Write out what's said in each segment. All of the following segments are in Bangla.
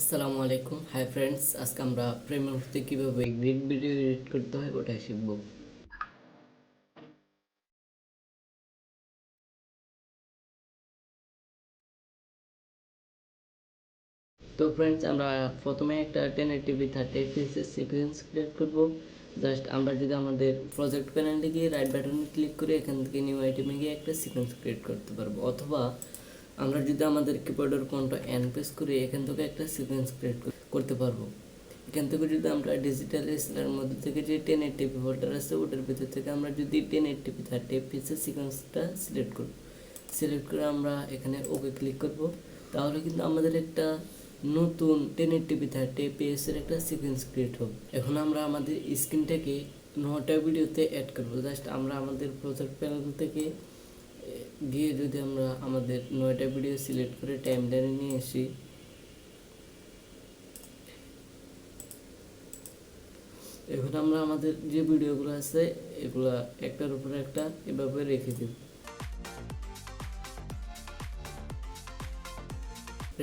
আসসালামু আলাইকুম, হাই ফ্রেন্ডস। আজকে আমরা প্রেমের কিভাবে গ্রিড ভিডিও এডিট করতে হয় ওটাই শিখব। তো ফ্রেন্ডস, আমরা প্রথমে একটা 1080p 30 fps সিকোয়েন্স ক্রিয়েট করব। জাস্ট আমরা যদি আমাদের প্রজেক্ট প্যানেলে গিয়ে রাইট বাটনে ক্লিক করে এখান থেকে নিউ আইটেমে গিয়ে একটা সিকোয়েন্স ক্রিয়েট করতে পারবো, অথবা আমরা যদি আমাদের কিবোর্ডের কোনটা এন প্রেস করে এখান থেকে একটা সিকোয়েন্স ক্রিয়েট করতে পারবো। এখান থেকে যদি আমরা ডিজিটাল এসএলআর মধ্যে থেকে যে 1080p ফোল্ডার আছে ওটার ভিতর থেকে আমরা যদি 1080p 30 fps সিকোয়েন্সটা সিলেক্ট করে আমরা এখানে ওকে ক্লিক করব, তাহলে কিন্তু আমাদের একটা নতুন 1080p 30 fps এর একটা সিকোয়েন্স ক্রিয়েট হবে। এখন আমরা আমাদের স্ক্রিনটাকে 9টা ভিডিওতে অ্যাড করবো। জাস্ট আমরা আমাদের প্রজেক্ট প্যানেল থেকে গিয়ে যদি আমরা আমাদের 9টা ভিডিও সিলেক্ট করে টাইম লাইনে নিয়ে আসি, এখন আমরা আমাদের যে ভিডিওগুলো আছে এগুলা একটার উপরে একটা এভাবে রেখে দেব।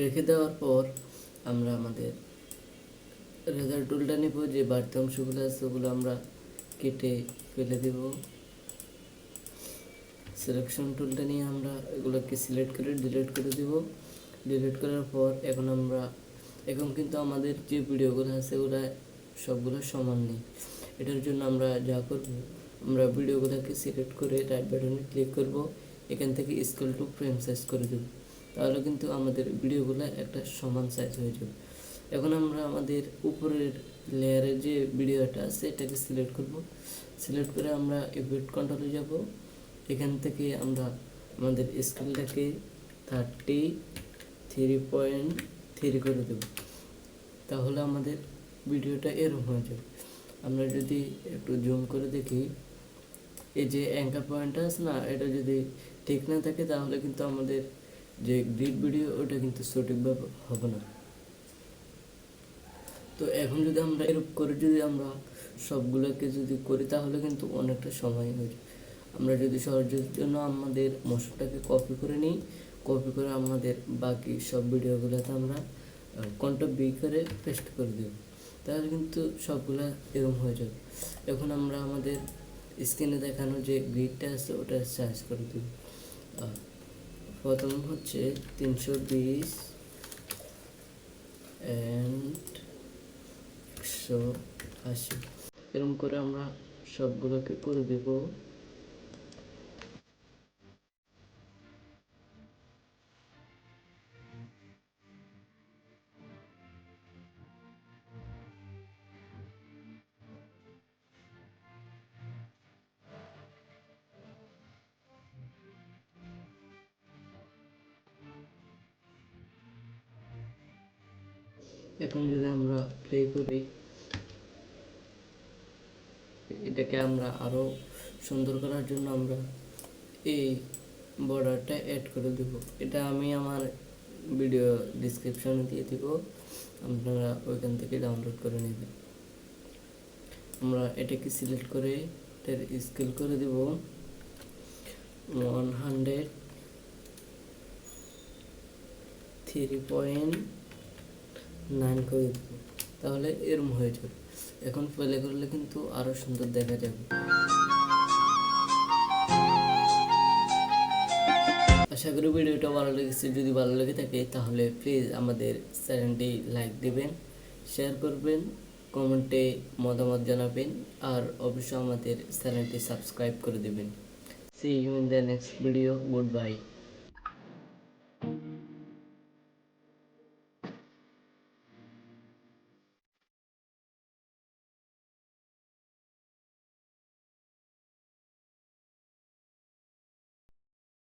রেখে দেওয়ার পর আমরা আমাদের রেজাল্ট টুলটা নিব, যে বাড়তি অংশগুলো আছে ওগুলো আমরা কেটে ফেলে দেব। সিলেকশন টুলটা নিয়ে আমরা এগুলোকে সিলেক্ট করে ডিলিট করে দেব। ডিলিট করার পর এখন কিন্তু আমাদের যে ভিডিওগুলো আছে ওগুলো সবগুলো সমান নেই। এটার জন্য আমরা যা করব, আমরা ভিডিওগুলোকে সিলেক্ট করে রাইট বাটনে ক্লিক করব, এখান থেকে স্কেল টু ফ্রেম সাইজ করে দেব। তাহলে কিন্তু আমাদের ভিডিওগুলো একটা সমান সাইজ হয়ে যাবে। এখন আমরা আমাদের উপরের লেয়ারের যে ভিডিওটা আছে এটাকে সিলেক্ট করব। সিলেক্ট করে আমরা ইফেক্ট কন্ট্রোলে যাব। এখান থেকে আমরা আমাদের স্কেলটাকে 33.3 করে দেব। তাহলে আমাদের ভিডিওটা এরকম হয়ে যাবে। আমরা যদি একটু জুম করে দেখি, এই যে অ্যাঙ্কার পয়েন্টটা আছে না, এটা যদি ঠিক না থাকে তাহলে কিন্তু আমাদের যে গ্রিড ভিডিও ওটা কিন্তু সঠিকভাবে হবে না। তো এখন যদি আমরা এরকম করে যদি আমরা সবগুলোকে যদি করি তাহলে কিন্তু অনেকটা সময় হয়ে যায়। আমরা যদি সহজের জন্য আমাদের মোশনটাকে কপি করে নিই, কপি করে আমাদের বাকি সব ভিডিওগুলোতে আমরা কন্ট্রোল বি করে পেস্ট করে দেব, তাহলে কিন্তু সবগুলা এরকম হয়ে যাবে। এখন আমরা আমাদের স্ক্রিনে দেখানো যে গ্রিডটা আছে ওটা সাইজ করে দেব। প্রথম হচ্ছে 320 অ্যান্ড 180, এরকম করে আমরা সবগুলোকে করে দেব। এখন যদি আমরা প্লে করি, এটাকে আমরা আরো সুন্দর করার জন্য আমরা এই বর্ডারটা অ্যাড করে দেব। এটা আমি আমার ভিডিও ডিসক্রিপশনে দিয়ে দিব, আপনারা ওইখান থেকে ডাউনলোড করে নেবেন। আমরা এটাকে সিলেক্ট করে এটার স্কেল করে দেব 103.9 করে দেব, তাহলে এরম হয়ে যাবে। এখন প্লে করলে কিন্তু আরো সুন্দর দেখা যাবে। আশা করি ভিডিওটা ভালো লেগেছে। যদি ভালো লেগে থাকে তাহলে প্লিজ আমাদের চ্যানেলটি লাইক দেবেন, শেয়ার করবেন, কমেন্টে মতামত জানাবেন, আর অবশ্যই আমাদের চ্যানেলটি সাবস্ক্রাইব করে দেবেন। See you in the next video. Goodbye.